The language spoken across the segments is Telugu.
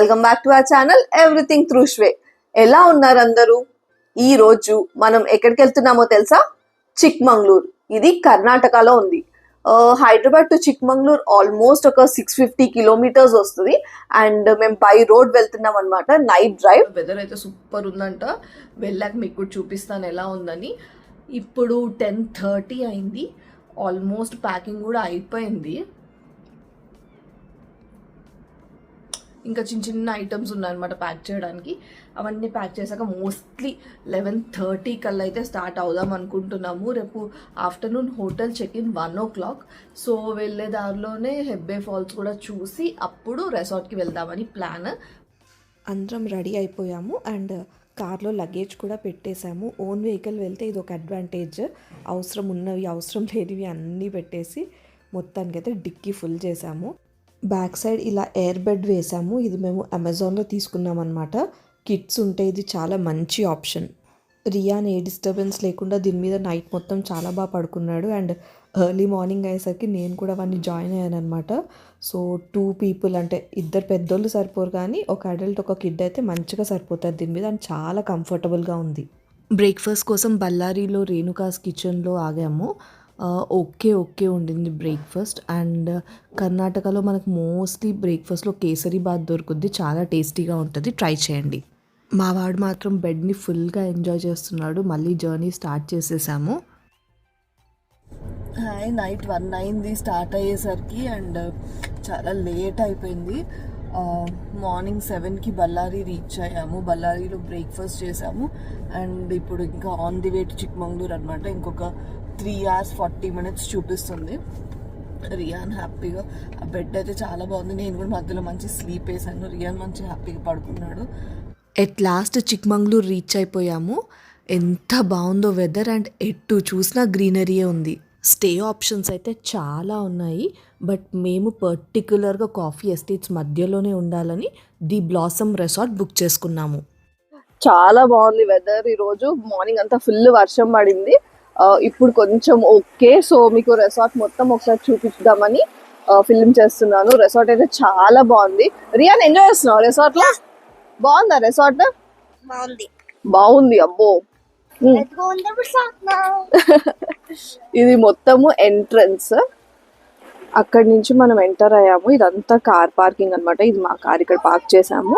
Welcome back to our channel everything through Shwe. ఎలా ఉన్నారు అందరూ? ఈ రోజు మనం ఎక్కడికి వెళ్తున్నామో తెలుసా? చిక్మంగళూరు. ఇది కర్ణాటకలో ఉంది. హైదరాబాద్ టు చిక్మంగళూరు ఆల్మోస్ట్ ఒక 650 కిలోమీటర్స్ వస్తుంది. అండ్ మేము బై రోడ్ వెళ్తున్నాం అనమాట, నైట్ డ్రైవ్. వెదర్ అయితే సూపర్ ఉందంట. వెళ్ళాక మీకు కూడా చూపిస్తాను ఎలా ఉందని. ఇప్పుడు 10:30 అయింది. ఆల్మోస్ట్ ప్యాకింగ్ కూడా అయిపోయింది. ఇంకా చిన్న చిన్న ఐటమ్స్ ఉన్నాయన్నమాట ప్యాక్ చేయడానికి. అవన్నీ ప్యాక్ చేశాక మోస్ట్లీ 11:30 కల్లా అయితే స్టార్ట్ అవుదాం అనుకుంటున్నాము. రేపు afternoon hotel check in 1 o'clock. So వెళ్ళే దారిలోనే హెబ్బే ఫాల్స్ కూడా చూసి అప్పుడు రెసార్ట్కి వెళ్దామని ప్లాన్. అందరం రెడీ అయిపోయాము అండ్ కార్లో లగేజ్ కూడా పెట్టేశాము. ఓన్ వెహికల్ వెళ్తే ఇది ఒక అడ్వాంటేజ్. అవసరం ఉన్నవి అవసరం లేనివి అన్నీ పెట్టేసి మొత్తానికైతే డిక్కీ ఫుల్ చేసాము. బ్యాక్ సైడ్ ఇలా ఎయిర్ బెడ్ వేసాము. ఇది మేము అమెజాన్లో తీసుకున్నాం అనమాట. కిడ్స్ ఉంటే ఇది చాలా మంచి ఆప్షన్. రియాన్ ఏ డిస్టర్బెన్స్ లేకుండా దీని మీద నైట్ మొత్తం చాలా బాగా పడుకున్నాడు. అండ్ ఎర్లీ మార్నింగ్ అయ్యేసరికి నేను కూడా వాడిని జాయిన్ అయ్యాను అనమాట. సో 2 people అంటే 2 పెద్దోళ్ళు సరిపోరు, కానీ ఒక అడల్ట్ ఒక కిడ్ అయితే మంచిగా సరిపోతారు దీని మీద. అండ్ చాలా కంఫర్టబుల్గా ఉంది. బ్రేక్ఫాస్ట్ కోసం బళ్ళారిలో రేణుకాస్ కిచెన్లో ఆగాము. ఓకే ఉండింది బ్రేక్ఫాస్ట్. అండ్ కర్ణాటకలో మనకు మోస్ట్లీ బ్రేక్ఫాస్ట్లో కేసరి బాత్ దొరుకుద్ది, చాలా టేస్టీగా ఉంటుంది, ట్రై చేయండి. మా వాడు మాత్రం బెడ్ని ఫుల్గా ఎంజాయ్ చేస్తున్నాడు. మళ్ళీ జర్నీ స్టార్ట్ చేసేసాము. నైట్ 1 అయింది స్టార్ట్ అయ్యేసరికి. అండ్ చాలా లేట్ అయిపోయింది. మార్నింగ్ 7కి బళ్ళారి రీచ్ అయ్యాము. బళ్ళారిలో బ్రేక్ఫాస్ట్ చేసాము. అండ్ ఇప్పుడు ఇంకా on the way to Chikmagalur అనమాట. ఇంకొక 3 hours 40 minutes చూపిస్తుంది. రియాన్ హ్యాపీగా, ఆ బెడ్ అయితే చాలా బాగుంది. నేను కూడా మధ్యలో మంచి స్లీప్ వేసాను. రియాన్ మంచి హ్యాపీగా పడుకున్నాడు. ఎట్ లాస్ట్ చిక్మంగళూరు రీచ్ అయిపోయాము. ఎంత బాగుందో వెదర్. అండ్ ఎటు చూసినా గ్రీనరీయే ఉంది. స్టే ఆప్షన్స్ అయితే చాలా ఉన్నాయి. బట్ మేము పర్టికులర్గా కాఫీ ఎస్టేట్స్ మధ్యలోనే ఉండాలని ది బ్లాసమ్ రెసార్ట్ బుక్ చేసుకున్నాము. చాలా బాగుంది వెదర్. ఈరోజు మార్నింగ్ అంతా ఫుల్ వర్షం పడింది. ఇప్పుడు కొంచెం ఓకే. సో మీకు రెసార్ట్ మొత్తం ఒకసారి చూపించుదామని ఫిల్మ్ చేస్తున్నాను. రెసార్ట్ అయితే చాలా బాగుంది. రియాన్ ఎంజాయ్ చేస్తున్నావు రెసార్ట్ లో? బాగుందా రెసార్ట్? బాగుంది అబ్బో. ఇది మొత్తము ఎంట్రన్స్. అక్కడి నుంచి మనం ఎంటర్ అయ్యాము. ఇదంతా కార్ పార్కింగ్ అనమాట. ఇది మా కార్ ఇక్కడ పార్క్ చేసాము.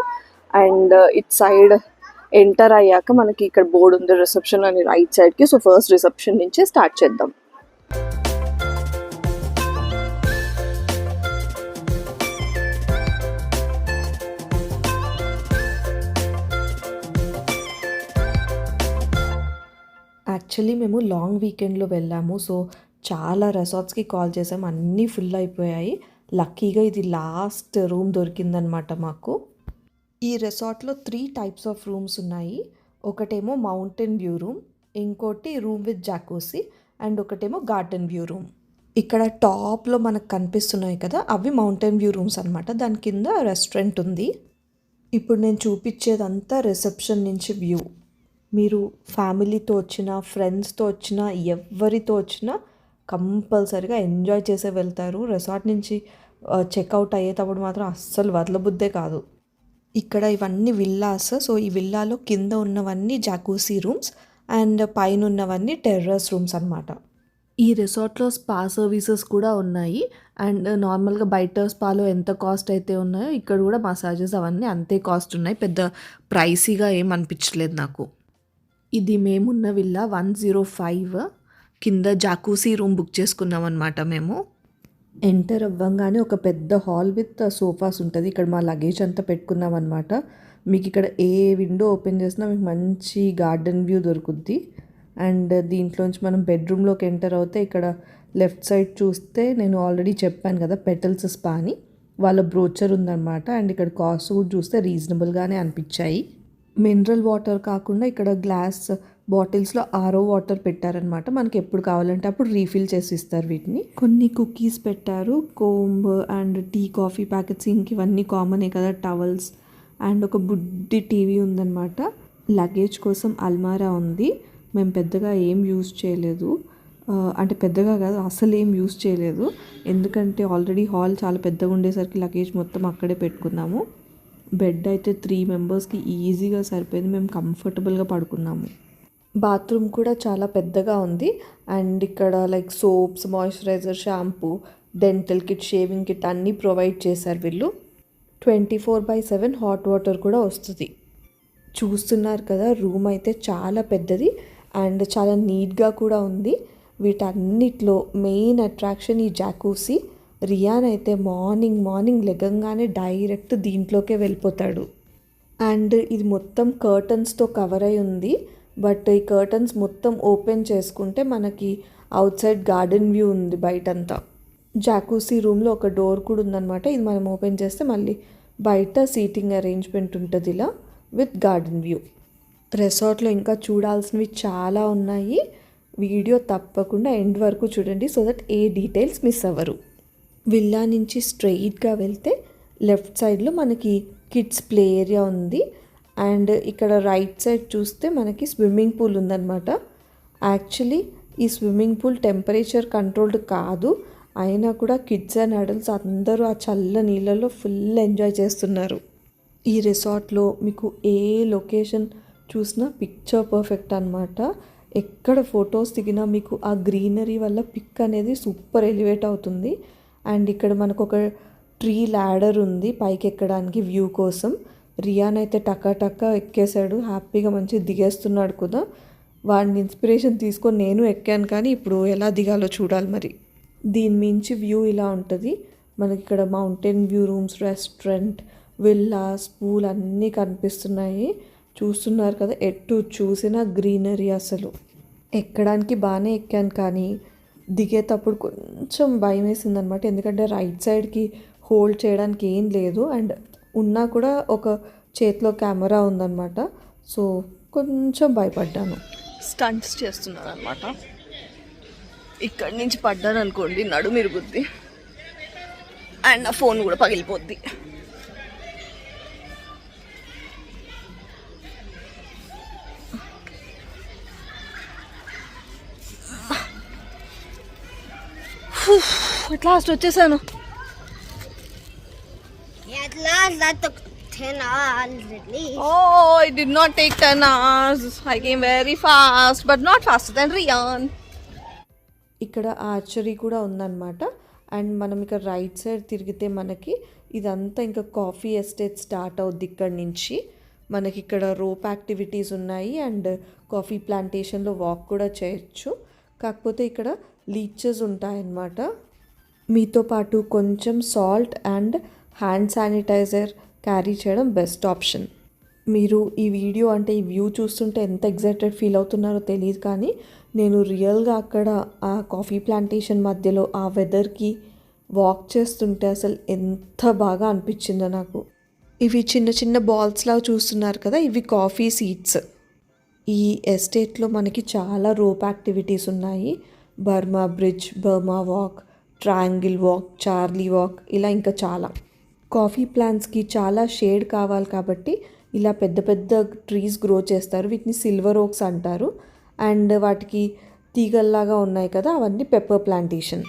అండ్ ఇట్ సైడ్ ఎంటర్ అయ్యాక మనకి ఇక్కడ బోర్డు ఉంది రిసెప్షన్ అని రైట్ సైడ్ కి. సో ఫస్ట్ రిసెప్షన్ నుంచి స్టార్ట్ చేద్దాం. యాక్చువల్లీ మేము లాంగ్ వీకెండ్లో వెళ్ళాము. సో చాలా రెసార్ట్స్కి కాల్ చేసాము, అన్నీ ఫుల్ అయిపోయాయి. లక్కీగా ఇది లాస్ట్ రూమ్ దొరికిందనమాట మాకు. ఈ రెసార్ట్లో 3 types ఆఫ్ రూమ్స్ ఉన్నాయి. ఒకటేమో మౌంటైన్ వ్యూ రూమ్, ఇంకోటి రూమ్ విత్ జాకోసీ, అండ్ ఒకటేమో గార్డెన్ వ్యూ రూమ్. ఇక్కడ టాప్లో మనకు కనిపిస్తున్నాయి కదా, అవి మౌంటైన్ వ్యూ రూమ్స్ అనమాట. దాని కింద రెస్టారెంట్ ఉంది. ఇప్పుడు నేను చూపించేదంతా రిసెప్షన్ నుంచి వ్యూ. మీరు ఫ్యామిలీతో వచ్చినా ఫ్రెండ్స్తో వచ్చినా ఎవరితో వచ్చినా కంపల్సరీగా ఎంజాయ్ చేసే వెళ్తారు. రెసార్ట్ నుంచి చెక్అవుట్ అయ్యేటప్పుడు మాత్రం అస్సలు వదలబుద్దే కాదు. ఇక్కడ ఇవన్నీ విల్లాస్. సో ఈ విల్లాలో కింద ఉన్నవన్నీ జాకూసీ రూమ్స్ అండ్ పైన ఉన్నవన్నీ టెర్రస్ రూమ్స్ అన్నమాట. ఈ రిసార్ట్లో స్పా సర్వీసెస్ కూడా ఉన్నాయి. అండ్ నార్మల్గా బయట స్పాలో ఎంత కాస్ట్ అయితే ఉన్నాయో ఇక్కడ కూడా మసాజెస్ అవన్నీ అంతే కాస్ట్ ఉన్నాయి. పెద్ద ప్రైసీగా ఏం అనిపించలేదు నాకు. ఇది మేమున్న విల్లా 105. కింద జాకూసీ రూమ్ బుక్ చేసుకున్నాం అనమాట మేము. ఎంటర్ అవ్వంగానే ఒక పెద్ద హాల్ విత్ సోఫాస్ ఉంటుంది. ఇక్కడ మా లగేజ్ అంతా పెట్టుకున్నాం అనమాట. మీకు ఇక్కడ ఏ విండో ఓపెన్ చేసినా మీకు మంచి గార్డెన్ వ్యూ దొరుకుద్ది. అండ్ దీంట్లోంచి మనం బెడ్రూమ్లోకి ఎంటర్ అవుతే ఇక్కడ లెఫ్ట్ సైడ్ చూస్తే నేను ఆల్రెడీ చెప్పాను కదా పెటల్స్ స్పా అని, వాళ్ళ బ్రోచర్ ఉందన్నమాట. అండ్ ఇక్కడ కాస్ట్ కూడా చూస్తే రీజనబుల్గానే అనిపించాయి. మినరల్ వాటర్ కాకుండా ఇక్కడ గ్లాస్ బాటిల్స్లో ఆరో వాటర్ పెట్టారనమాట. మనకి ఎప్పుడు కావాలంటే అప్పుడు రీఫిల్ చేసి ఇస్తారు వీటిని. కొన్ని కుకీస్ పెట్టారు, comb and tea coffee packets, ఇంక ఇవన్నీ కామనే కదా, టవల్స్. అండ్ ఒక బుడ్డి టీవీ ఉందన్నమాట. లగేజ్ కోసం అల్మారా ఉంది. మేము పెద్దగా ఏం యూజ్ చేయలేదు. అంటే పెద్దగా కాదు, అసలు ఏం యూజ్ చేయలేదు. ఎందుకంటే ఆల్రెడీ హాల్ చాలా పెద్దగా ఉండేసరికి లగేజ్ మొత్తం అక్కడే పెట్టుకున్నాము. బెడ్ అయితే 3 మెంబర్స్కి ఈజీగా సరిపోయింది. మేము కంఫర్టబుల్గా పడుకున్నాము. బాత్రూమ్ కూడా చాలా పెద్దగా ఉంది. అండ్ ఇక్కడ like soaps, moisturiser, shampoo, dental kit, shaving kit అన్నీ ప్రొవైడ్ చేశారు వీళ్ళు. 24/7 హాట్ వాటర్ కూడా వస్తుంది. చూస్తున్నారు కదా, రూమ్ అయితే చాలా పెద్దది అండ్ చాలా నీట్గా కూడా ఉంది. వీటన్నిటిలో మెయిన్ అట్రాక్షన్ ఈ జాకూసీ. రియాన్ అయితే మార్నింగ్ లెగంగానే డైరెక్ట్ దీంట్లోకే వెళ్ళిపోతాడు. అండ్ ఇది మొత్తం కర్టన్స్తో కవర్ అయి ఉంది. బట్ ఈ కర్టన్స్ మొత్తం ఓపెన్ చేసుకుంటే మనకి అవుట్ సైడ్ గార్డెన్ వ్యూ ఉంది బయటంతా. జాకూసీ రూమ్లో ఒక డోర్ కూడా ఉందన్నమాట. ఇది మనం ఓపెన్ చేస్తే మళ్ళీ బయట సీటింగ్ అరేంజ్మెంట్ ఉంటుంది ఇలా విత్ గార్డెన్ వ్యూ. రెసార్ట్లో ఇంకా చూడాల్సినవి చాలా ఉన్నాయి. వీడియో తప్పకుండా ఎండ్ వరకు చూడండి so that A details miss అవ్వరు. విల్లా నుంచి స్ట్రెయిట్గా వెళ్తే లెఫ్ట్ సైడ్లో మనకి కిడ్స్ ప్లే ఏరియా ఉంది. అండ్ ఇక్కడ రైట్ సైడ్ చూస్తే మనకి స్విమ్మింగ్ పూల్ ఉందన్నమాట. యాక్చువల్లీ ఈ స్విమ్మింగ్ పూల్ టెంపరేచర్ కంట్రోల్డ్ కాదు, అయినా కూడా కిడ్స్ అండ్ అడల్ట్స్ అందరూ ఆ చల్ల నీళ్ళలో ఫుల్ ఎంజాయ్ చేస్తున్నారు. ఈ రిసార్ట్లో మీకు ఏ లొకేషన్ చూసినా పిక్చర్ పర్ఫెక్ట్ అనమాట. ఎక్కడ ఫొటోస్ దిగినా మీకు ఆ గ్రీనరీ వల్ల పిక్ అనేది సూపర్ ఎలివేట్ అవుతుంది. అండ్ ఇక్కడ మనకు ఒక ట్రీ ల్యాడర్ ఉంది పైకి ఎక్కడానికి వ్యూ కోసం. రియాన్ అయితే టకా ఎక్కేశాడు, హ్యాపీగా మంచిగా దిగేస్తున్నాడు కూడా. వాడిని ఇన్స్పిరేషన్ తీసుకొని నేను ఎక్కాను, కానీ ఇప్పుడు ఎలా దిగాలో చూడాలి మరి. దీని మించి వ్యూ ఇలా ఉంటుంది. మనకి ఇక్కడ mountain view, rooms, restaurant, villas, pool అన్నీ కనిపిస్తున్నాయి. చూస్తున్నారు కదా, ఎటు చూసినా గ్రీనరీ. అసలు ఎక్కడానికి బాగానే ఎక్కాను, కానీ దిగేటప్పుడు కొంచెం భయం వేసింది అనమాట. ఎందుకంటే రైట్ సైడ్కి హోల్డ్ చేయడానికి ఏం లేదు అండ్ ఉన్నా కూడా ఒక చేతిలో కెమెరా ఉందన్నమాట. సో కొంచెం భయపడ్డాను. స్టంట్స్ చేస్తున్నాను అనమాట. ఇక్కడి నుంచి పడ్డాను అనుకోండి, నడుము ఇరుగుద్ది అండ్ నా ఫోన్ కూడా పగిలిపోద్ది. అట్ లాస్ట్ వచ్చేసాను. At last, that took 10 hours at least. Oh, it did not take 10 hours. I came very fast, but not faster than Rian. ఇక్కడ ఆర్చరీ కూడా ఉందన్నమాట. అండ్ మనం ఇక్కడ రైట్ సైడ్ తిరిగితే మనకి ఇదంతా ఇంకా కాఫీ ఎస్టేట్ స్టార్ట్ అవుద్ది. ఇక్కడ నుంచి మనకి ఇక్కడ రోప్ యాక్టివిటీస్ ఉన్నాయి అండ్ కాఫీ ప్లాంటేషన్లో వాక్ కూడా చేయొచ్చు. కాకపోతే ఇక్కడ లీచెస్ ఉంటాయన్నమాట. మీతో పాటు కొంచెం salt and hand sanitizer carry చేయడం బెస్ట్ ఆప్షన్. మీరు ఈ వీడియో అంటే ఈ వ్యూ చూస్తుంటే ఎంత ఎగ్జైటెడ్ ఫీల్ అవుతున్నారో తెలియదు, కానీ నేను రియల్గా అక్కడ ఆ కాఫీ ప్లాంటేషన్ మధ్యలో ఆ వెదర్కి వాక్ చేస్తుంటే అసలు ఎంత బాగా అనిపించిందో నాకు. ఇవి చిన్న బాల్స్లా చూస్తున్నారు కదా, ఇవి కాఫీ సీడ్స్. ఈ ఎస్టేట్లో మనకి చాలా రోప్ యాక్టివిటీస్ ఉన్నాయి. Burma bridge, Burma walk, triangle walk, Charlie walk, ఇలా ఇంకా చాలా. కాఫీ ప్లాంట్స్కి చాలా షేడ్ కావాలి కాబట్టి ఇలా పెద్ద ట్రీస్ గ్రో చేస్తారు. వీటిని సిల్వర్ ఓక్స్ అంటారు. అండ్ వాటికి తీగల్లాగా ఉన్నాయి కదా, అవన్నీ పెప్పర్ ప్లాంటేషన్.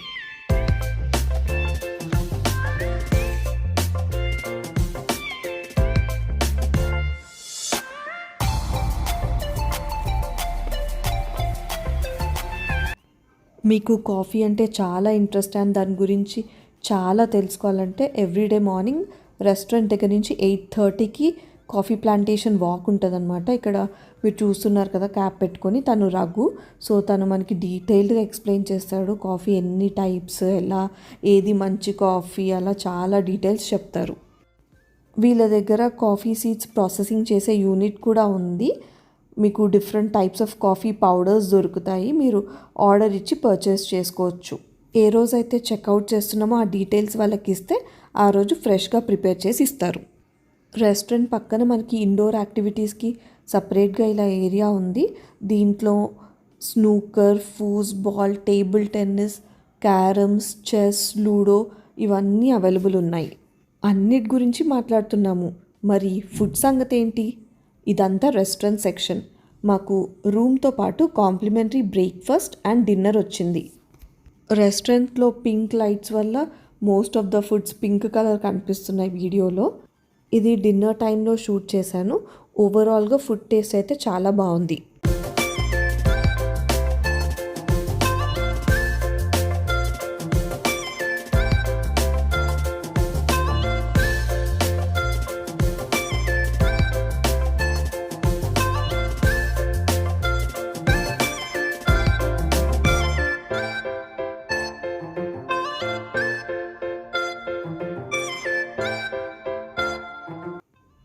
మీకు కాఫీ అంటే చాలా ఇంట్రెస్ట్ అండ్ దాని గురించి చాలా తెలుసుకోవాలంటే ఎవ్రీడే మార్నింగ్ రెస్టారెంట్ దగ్గర నుంచి 8:30కి కాఫీ ప్లాంటేషన్ వాక్ ఉంటుందన్నమాట. ఇక్కడ మీరు చూస్తున్నారు కదా క్యాప్ పెట్టుకొని, తను రఘు. సో తను మనకి డీటెయిల్డ్గా ఎక్స్ప్లెయిన్ చేస్తాడు కాఫీ ఎన్ని టైప్స్, ఎలా, ఏది మంచి కాఫీ, అలా చాలా డీటెయిల్స్ చెప్తారు. వీళ్ళ దగ్గర కాఫీ సీడ్స్ ప్రాసెసింగ్ చేసే యూనిట్ కూడా ఉంది. మీకు different types of coffee powders దొరుకుతాయి. మీరు ఆర్డర్ ఇచ్చి పర్చేస్ చేసుకోవచ్చు. ఏ రోజైతే చెక్అవుట్ చేస్తున్నామో ఆ డీటెయిల్స్ వాళ్ళకి ఇస్తే ఆ రోజు ఫ్రెష్గా ప్రిపేర్ చేసి ఇస్తారు. రెస్టారెంట్ పక్కన మనకి ఇండోర్ యాక్టివిటీస్కి సపరేట్గా ఇలా ఏరియా ఉంది. దీంట్లో snooker, foosball, table tennis, carroms, chess, ludo ఇవన్నీ అవైలబుల్ ఉన్నాయి. అన్నిటి గురించి మాట్లాడుతున్నాము, మరి ఫుడ్ సంగతి ఏంటి? ఇదంతా రెస్టారెంట్ సెక్షన్. మాకు రూమ్తో పాటు కాంప్లిమెంటరీ బ్రేక్ఫాస్ట్ అండ్ డిన్నర్ వచ్చింది. రెస్టారెంట్లో పింక్ లైట్స్ వల్ల most of the foods pink colour కనిపిస్తున్నాయి వీడియోలో. ఇది డిన్నర్ టైంలో షూట్ చేశాను. ఓవరాల్గా ఫుడ్ టేస్ట్ అయితే చాలా బాగుంది.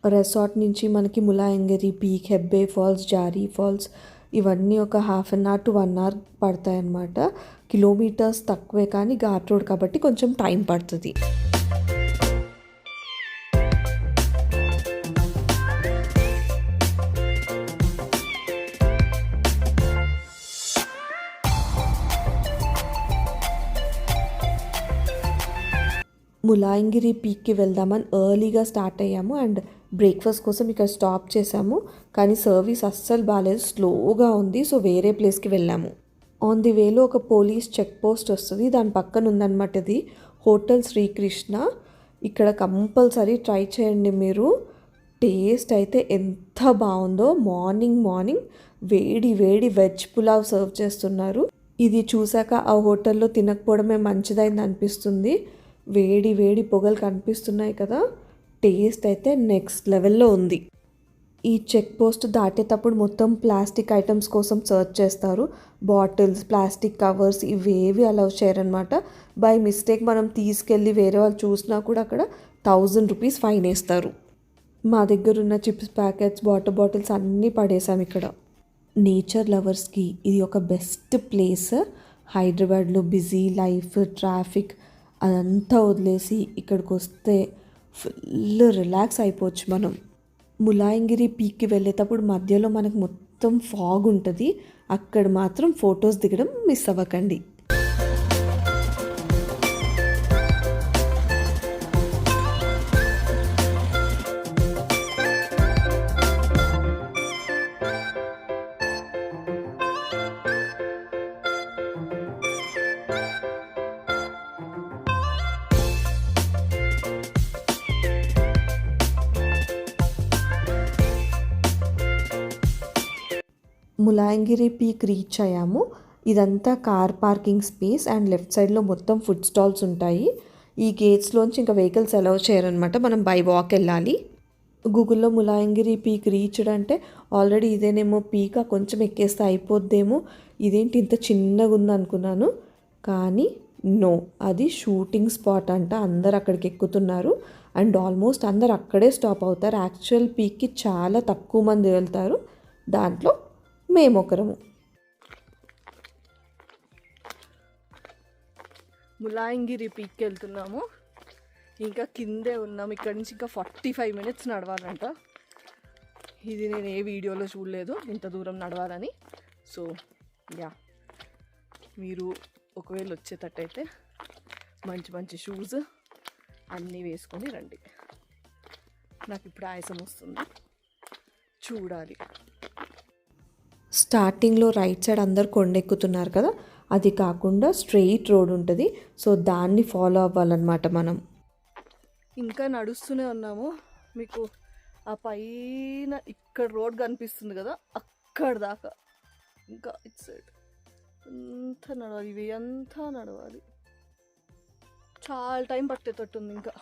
రెసార్ట్ నుంచి మనకి ములాయంగిరి పీక్, హెబ్బే ఫాల్స్, జారీ ఫాల్స్ ఇవన్నీ ఒక 1/2 అవర్ టు 1 అవర్ పడతాయన్నమాట. కిలోమీటర్స్ తక్కువే కానీ ఘాట్ రోడ్ కాబట్టి కొంచెం టైం పడుతుంది. ములాయంగిరి పీక్కి వెళ్దామని ఎర్లీగా స్టార్ట్ అయ్యాము అండ్ బ్రేక్ఫాస్ట్ కోసం ఇక్కడ స్టాప్ చేసాము. కానీ సర్వీస్ అస్సలు బాగాలేదు, స్లోగా ఉంది. సో వేరే ప్లేస్కి వెళ్ళాము. ఆన్ ది వేలో ఒక పోలీస్ చెక్ పోస్ట్ వస్తుంది, దాని పక్కన ఉందన్నమాట ఇది హోటల్ శ్రీకృష్ణ. ఇక్కడ కంపల్సరీ ట్రై చేయండి మీరు. టేస్ట్ అయితే ఎంత బాగుందో. మార్నింగ్ వేడి వేడి వెజ్ పులావ్ సర్వ్ చేస్తున్నారు. ఇది చూసాక ఆ హోటల్లో తినకపోవడమే మంచిదైంది అనిపిస్తుంది. వేడి వేడి పొగలు కనిపిస్తున్నాయి కదా. టేస్ట్ అయితే నెక్స్ట్ లెవెల్లో ఉంది. ఈ చెక్ పోస్ట్ దాటేటప్పుడు మొత్తం ప్లాస్టిక్ ఐటమ్స్ కోసం సర్చ్ చేస్తారు. బాటిల్స్, ప్లాస్టిక్ కవర్స్ ఇవేవి అలౌ చేయరనమాట. బై మిస్టేక్ మనం తీసుకెళ్ళి వేరే వాళ్ళు చూసినా కూడా అక్కడ 1000 రూపీస్ ఫైన్ వేస్తారు. మా దగ్గర ఉన్న చిప్స్ ప్యాకెట్స్, వాటర్ బాటిల్స్ అన్నీ పడేసాం ఇక్కడ. నేచర్ లవర్స్కి ఇది ఒక బెస్ట్ ప్లేస్. హైదరాబాద్లో బిజీ లైఫ్, ట్రాఫిక్ అదంతా వదిలేసి ఇక్కడికి వస్తే ఫుల్ రిలాక్స్ అయిపోవచ్చు మనం. ములాయంగిరి పీక్కి వెళ్ళేటప్పుడు మధ్యలో మనకు మొత్తం ఫాగ్ ఉంటుంది. అక్కడ మాత్రం ఫొటోస్ దిగడం మిస్ అవ్వకండి. ములాయంగిరి పీక్ రీచ్ అయ్యాము. ఇదంతా car parking space and left సైడ్లో మొత్తం ఫుడ్ స్టాల్స్ ఉంటాయి. ఈ గేట్స్లోంచి ఇంకా వెహికల్స్ అలౌ చేయరనమాట, మనం బై వాక్ వెళ్ళాలి. గూగుల్లో ములాయంగిరి పీక్ రీచ్డ్ అంటే ఆల్రెడీ ఇదేనేమో పీక్, కొంచెం ఎక్కేస్తే అయిపోద్దేమో, ఇదేంటి ఇంత చిన్నగా ఉంది అనుకున్నాను. కానీ నో, అది షూటింగ్ స్పాట్ అంట. అందరు అక్కడికి ఎక్కుతున్నారు అండ్ ఆల్మోస్ట్ అందరు అక్కడే స్టాప్ అవుతారు. యాక్చువల్ పీక్కి చాలా తక్కువ మంది వెళ్తారు, దాంట్లో మేమొకరము. ములాయంగిరి పీక్కి వెళ్తున్నాము. ఇంకా కిందే ఉన్నాము. ఇక్కడ నుంచి ఇంకా 45 మినిట్స్ నడవాలంట. ఇది నేను ఏ వీడియోలో చూడలేదు ఇంత దూరం నడవాలని. సో యా, మీరు ఒకవేళ వచ్చేటట్టయితే మంచి షూస్ అన్నీ వేసుకొని రండి. నాకు ఇప్పుడు ఆయాసం వస్తుంది, చూడాలి. స్టార్టింగ్లో రైట్ సైడ్ అందరు కొండెక్కుతున్నారు కదా, అది కాకుండా స్ట్రెయిట్ రోడ్ ఉంటుంది. సో దాన్ని ఫాలో అవ్వాలన్నమాట మనం. ఇంకా నడుస్తూనే ఉన్నాము. మీకు ఆ పైన ఇక్కడ రోడ్ కనిపిస్తుంది కదా, అక్కడ దాకా ఇంకా ఇట్ సైడ్ అంతా నడవాలి. ఇవి అంతా నడవాలి, చాలా టైం పట్టేటట్టుంది. ఇంకా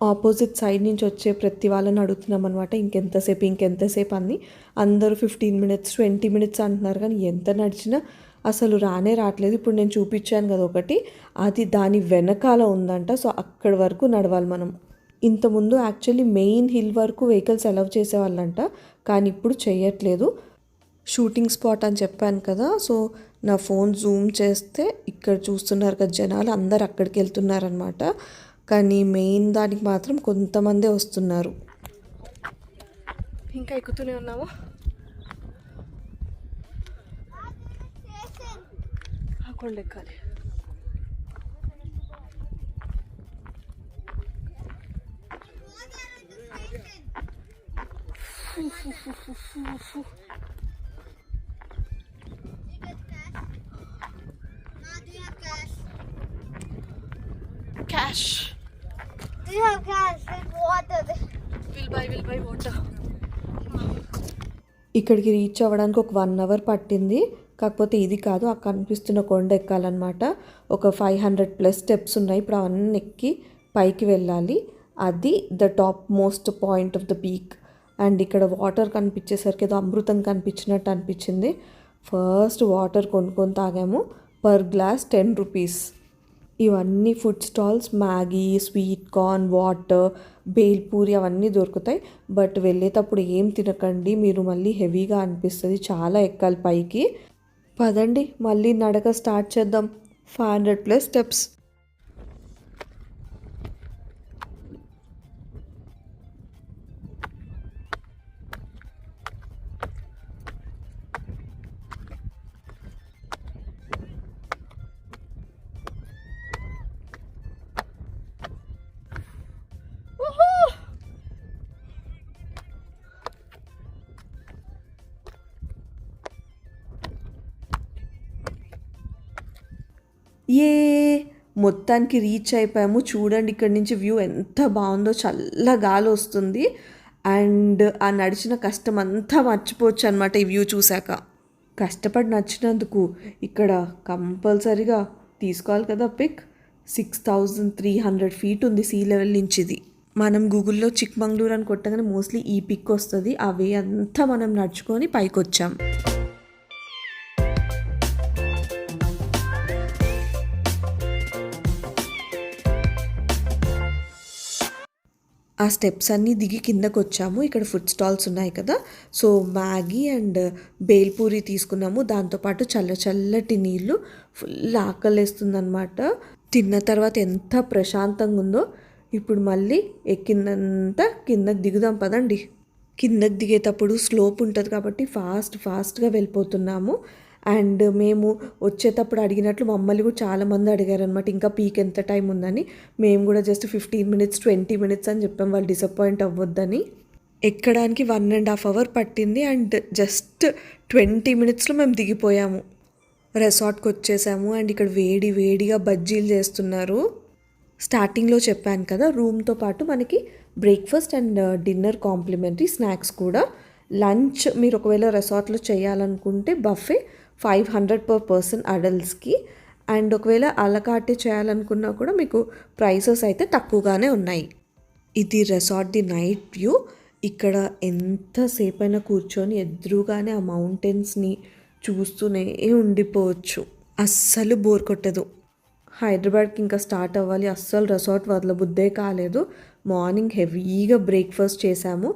ఆపోజిట్ సైడ్ నుంచి వచ్చే ప్రతి వాళ్ళని అడుగుతున్నాం అనమాట, ఇంకెంతసేపు అని. అందరూ 15 మినిట్స్ 20 మినిట్స్ అంటున్నారు, కానీ ఎంత నడిచినా అసలు రావట్లేదు. ఇప్పుడు నేను చూపించాను కదా ఒకటి, అది దాని వెనకాల ఉందంట. సో అక్కడి వరకు నడవాలి మనం. ఇంతకుముందు యాక్చువల్లీ మెయిన్ హిల్ వరకు వెహికల్స్ అలౌ చేసేవాళ్ళంట, కానీ ఇప్పుడు చేయట్లేదు. షూటింగ్ స్పాట్ అని చెప్పాను కదా, సో నా ఫోన్ జూమ్ చేస్తే ఇక్కడ చూస్తున్నారు కదా జనాలు, అందరు అక్కడికి వెళ్తున్నారనమాట. కానీ మెయిన్ దానికి మాత్రం కొంతమందే వస్తున్నారు. ఇంకా ఎక్కుతూనే ఉన్నాము. కొండ ఎక్కాలి. క్యాష్ ఇక్కడికి రీచ్ అవ్వడానికి ఒక 1 అవర్ పట్టింది. కాకపోతే ఇది కాదు, ఆ కనిపిస్తున్న కొండ ఎక్కాలన్నమాట. ఒక 500+ స్టెప్స్ ఉన్నాయి. ఇప్పుడు అవన్నీ ఎక్కి పైకి వెళ్ళాలి. అది the top most point of the peak. And ఇక్కడ వాటర్ కనిపించేసరికి ఏదో అమృతం కనిపించినట్టు అనిపించింది. ఫస్ట్ వాటర్ కొనుక్కొని తాగాము. Per glass 10 rupees. ఇవన్నీ food stalls, Maggi, sweet corn, water, bhelpuri అవన్నీ దొరుకుతాయి. బట్ వెళ్ళేటప్పుడు ఏం తినకండి, మీరు మళ్ళీ హెవీగా అనిపిస్తుంది, చాలా ఎక్కాలి పైకి. పదండి మళ్ళీ నడక స్టార్ట్ చేద్దాం. 500+ స్టెప్స్. ఏ మొత్తానికి రీచ్ అయిపోయాము. చూడండి ఇక్కడ నుంచి వ్యూ ఎంత బాగుందో, చల్ల గాలి వస్తుంది. అండ్ ఆ నడిచిన కష్టం అంతా మర్చిపోవచ్చు అనమాట ఈ వ్యూ చూశాక. కష్టపడి నచ్చినందుకు ఇక్కడ కంపల్సరీగా తీసుకోవాలి కదా పిక్. 6300 feet ఉంది సీ లెవెల్ నుంచి. ఇది మనం గూగుల్లో చిక్మంగళూరు అని కొట్టగానే మోస్ట్లీ ఈ పిక్ వస్తుంది. ఆ వే అంతా మనం నడుచుకొని పైకి వచ్చాం. ఆ స్టెప్స్ అన్నీ దిగి కిందకు వచ్చాము. ఇక్కడ ఫుడ్ స్టాల్స్ ఉన్నాయి కదా, సో మ్యాగీ అండ్ బేల్పూరి తీసుకున్నాము. దాంతోపాటు చల్లటి నీళ్ళు. ఫుల్ ఆకలేస్తుందన్నమాట. తిన్న తర్వాత ఎంత ప్రశాంతంగా ఉందో. ఇప్పుడు మళ్ళీ ఎక్కిందంతా కిందకి దిగుదాం పదండి. కిందకి దిగేటప్పుడు స్లోప్ ఉంటుంది కాబట్టి ఫాస్ట్గా వెళ్ళిపోతున్నాము. అండ్ మేము వచ్చేటప్పుడు అడిగినట్లు మమ్మల్ని కూడా చాలామంది అడిగారు అనమాట, ఇంకా పీక్ ఎంత టైం ఉందని. మేము కూడా జస్ట్ 15 minutes 20 minutes అని చెప్పాం, వాళ్ళు డిసప్పాయింట్ అవ్వద్దని. ఎక్కడానికి 1.5 hour పట్టింది. అండ్ జస్ట్ 20 minutesలో మేము దిగిపోయాము. రెసార్ట్కి వచ్చేసాము. అండ్ ఇక్కడ వేడిగా బజ్జీలు చేస్తున్నారు. స్టార్టింగ్లో చెప్పాను కదా, రూమ్తో పాటు మనకి breakfast and dinner complimentary, snacks కూడా. లంచ్ మీరు ఒకవేళ రెసార్ట్లో చేయాలనుకుంటే బఫే 500 per person అడల్ట్స్కి. అండ్ ఒకవేళ అలకాటే చేయాలనుకున్నా కూడా మీకు ప్రైసెస్ అయితే తక్కువగానే ఉన్నాయి. ఇది రెసార్ట్ది నైట్ వ్యూ. ఇక్కడ ఎంతసేపు అయినా కూర్చొని ఎదురుగానే ఆ మౌంటైన్స్ని చూస్తూనే ఉండిపోవచ్చు. అస్సలు బోర్ కొట్టదు. హైదరాబాద్కి ఇంకా స్టార్ట్ అవ్వాలి, అస్సలు రెసార్ట్ వదలబుద్దే కాలేదు. మార్నింగ్ హెవీగా బ్రేక్ఫాస్ట్ చేశాము.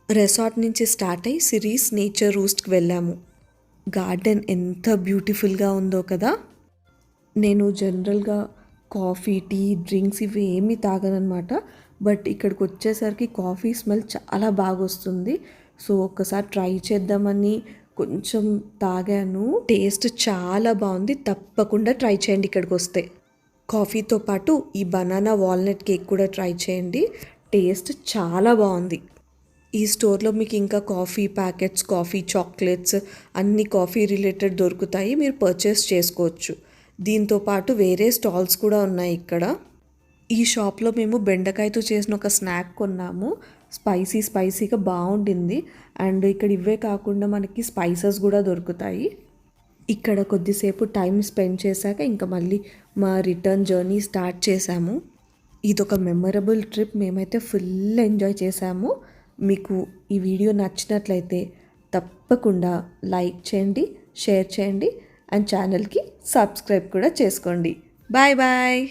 రెసార్ట్ నుంచి స్టార్ట్ అయ్యి సిరీస్ నేచర్ రూస్ట్కి వెళ్ళాము. గార్డెన్ ఎంత బ్యూటిఫుల్గా ఉందో కదా. నేను జనరల్గా కాఫీ, టీ, డ్రింక్స్ ఇవి ఏమీ తాగనమాట. బట్ ఇక్కడికి వచ్చేసరికి కాఫీ స్మెల్ చాలా బాగా వస్తుంది. సో ఒక్కసారి ట్రై చేద్దామని కొంచెం తాగాను. టేస్ట్ చాలా బాగుంది. తప్పకుండా ట్రై చేయండి ఇక్కడికి వస్తే. కాఫీతో పాటు ఈ బనానా వాల్నట్ కేక్ కూడా ట్రై చేయండి. టేస్ట్ చాలా బాగుంది. ఈ స్టోర్లో మీకు ఇంకా కాఫీ ప్యాకెట్స్, కాఫీ చాక్లెట్స్, అన్ని కాఫీ రిలేటెడ్ దొరుకుతాయి, మీరు పర్చేస్ చేసుకోవచ్చు. దీంతో పాటు వేరే స్టాల్స్ కూడా ఉన్నాయి ఇక్కడ. ఈ షాప్లో మేము బెండకాయతో చేసిన ఒక స్నాక్ కొన్నాము. స్పైసీగా బాగుండింది. అండ్ ఇక్కడ ఇవే కాకుండా మనకి స్పైసెస్ కూడా దొరుకుతాయి. ఇక్కడ కొద్దిసేపు టైం స్పెండ్ చేశాక ఇంకా మళ్ళీ మా రిటర్న్ జర్నీ స్టార్ట్ చేశాము. ఇదొక మెమరబుల్ ట్రిప్. మేమైతే ఫుల్ ఎంజాయ్ చేశాము. మీకు ఈ వీడియో నచ్చినట్లయితే తప్పకుండా లైక్ చేయండి, షేర్ చేయండి అండ్ ఛానల్కి సబ్స్క్రైబ్ కూడా చేసుకోండి. బాయ్.